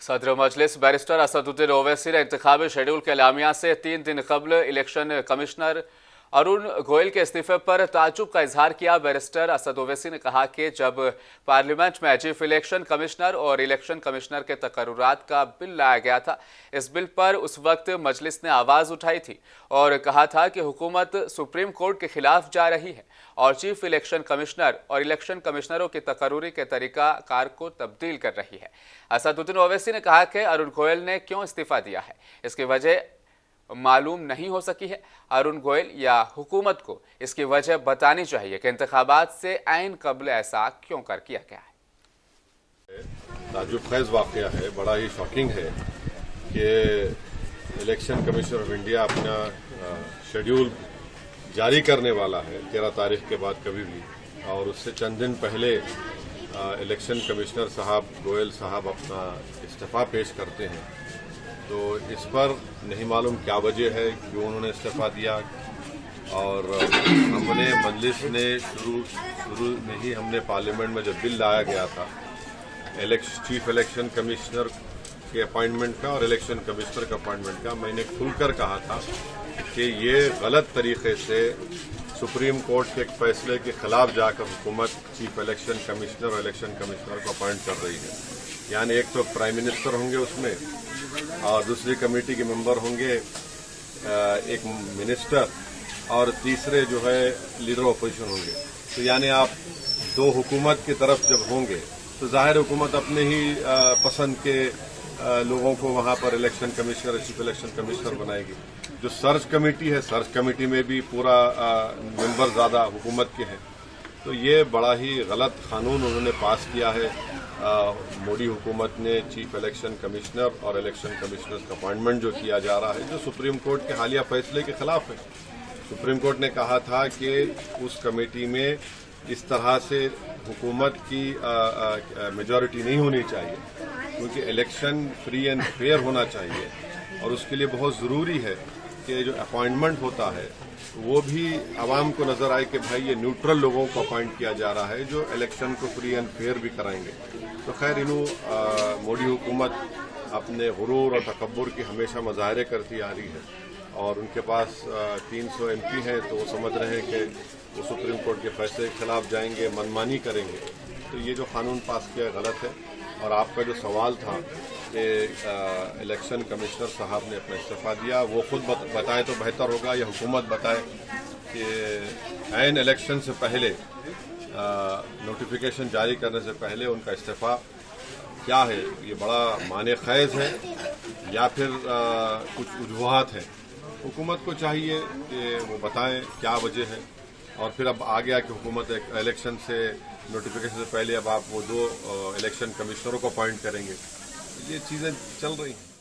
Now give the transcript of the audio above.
सदर मजलिस बैरिस्टर असदुद्दीन ओवैसी ने इंतखाबी शेड्यूल के एलामिया से 3 दिन कबल इलेक्शन कमिश्नर अरुण गोयल के इस्तीफे पर ताज्जुब का इजहार किया। बैरिस्टर असद ओवैसी ने कहा कि जब पार्लियामेंट में चीफ इलेक्शन कमिश्नर और इलेक्शन कमिश्नर के तकर्रुरात का बिल लाया गया था, इस बिल पर उस वक्त मजलिस ने आवाज़ उठाई थी और कहा था कि हुकूमत सुप्रीम कोर्ट के खिलाफ जा रही है और चीफ इलेक्शन कमिश्नर और इलेक्शन कमिश्नरों की तकर्रुरी के तरीका कार को तब्दील कर रही है। असदुद्दीन ओवैसी ने कहा कि अरुण गोयल ने क्यों इस्तीफा दिया है, इसकी वजह मालूम नहीं हो सकी है। अरुण गोयल या हुकूमत को इसकी वजह बतानी चाहिए कि इंतखाबात से ऐन कबल ऐसा क्यों कर किया गया है। ताज्जुब खेज वाक़या है, बड़ा ही शॉकिंग है कि इलेक्शन कमीशन ऑफ इंडिया अपना शेड्यूल जारी करने वाला है 13 तारीख के बाद कभी भी, और उससे चंद दिन पहले इलेक्शन कमिश्नर साहब गोयल साहब अपना इस्तीफा पेश करते हैं। तो इस पर नहीं मालूम क्या वजह है, क्यों उन्होंने इस्तीफा दिया। और हमने मजलिस ने शुरू में ही हमने पार्लियामेंट में जब बिल लाया गया था चीफ इलेक्शन कमिश्नर के अपॉइंटमेंट का और इलेक्शन कमिश्नर के अपॉइंटमेंट का, मैंने खुलकर कहा था कि ये गलत तरीके से सुप्रीम कोर्ट के एक फैसले के खिलाफ जाकर हुकूमत चीफ इलेक्शन कमिश्नर और इलेक्शन कमिश्नर को अपॉइंट कर रही है। यानी एक तो प्राइम मिनिस्टर होंगे उसमें और दूसरी कमेटी के मेंबर होंगे एक मिनिस्टर और तीसरे जो है लीडर ऑपोजिशन होंगे। तो यानी आप दो हुकूमत की तरफ जब होंगे तो जाहिर हुकूमत अपने ही पसंद के लोगों को वहां पर election commissioner chief election commissioner बनाएगी। जो सर्च कमेटी है, सर्च कमेटी में भी पूरा मेंबर ज्यादा हुकूमत के हैं। तो ये बड़ा ही गलत कानून उन्होंने पास किया है। मोदी हुकूमत ने चीफ इलेक्शन कमिश्नर और इलेक्शन कमिश्नर का अपॉइंटमेंट जो किया जा रहा है, जो सुप्रीम कोर्ट के हालिया फैसले के खिलाफ है। सुप्रीम कोर्ट ने कहा था कि उस कमेटी में इस तरह से हुकूमत की मेजॉरिटी नहीं होनी चाहिए, क्योंकि इलेक्शन फ्री एंड फेयर होना चाहिए और उसके लिए बहुत ज़रूरी है कि जो अपॉइंटमेंट होता है वो भी आवाम को नजर आए कि भाई ये न्यूट्रल लोगों को अपॉइंट किया जा रहा है जो इलेक्शन को फ्री एंड फेयर भी कराएंगे। तो खैर मोदी हुकूमत अपने गुरूर और तकब्बुर की हमेशा मुजाहरे करती आ रही है और उनके पास 300 MP हैं, तो वो समझ रहे हैं कि वो सुप्रीम कोर्ट के फैसले के खिलाफ जाएंगे, मनमानी करेंगे। तो ये जो कानून पास किया गलत है। और आपका जो सवाल था कि इलेक्शन कमिश्नर साहब ने अपना इस्तीफा दिया, वो खुद बताएं तो बेहतर होगा या हुकूमत बताए कि ऐन इलेक्शन से पहले नोटिफिकेशन जारी करने से पहले उनका इस्तीफा क्या है, ये बड़ा माने खैज है या फिर कुछ वजूहात हैं। हुकूमत को चाहिए कि वो बताएं क्या वजह है और फिर अब आ गया कि हुकूमत इलेक्शन से नोटिफिकेशन से पहले अब आप वो 2 इलेक्शन कमिश्नरों को अपॉइंट करेंगे। ये चीज़ें चल रही हैं।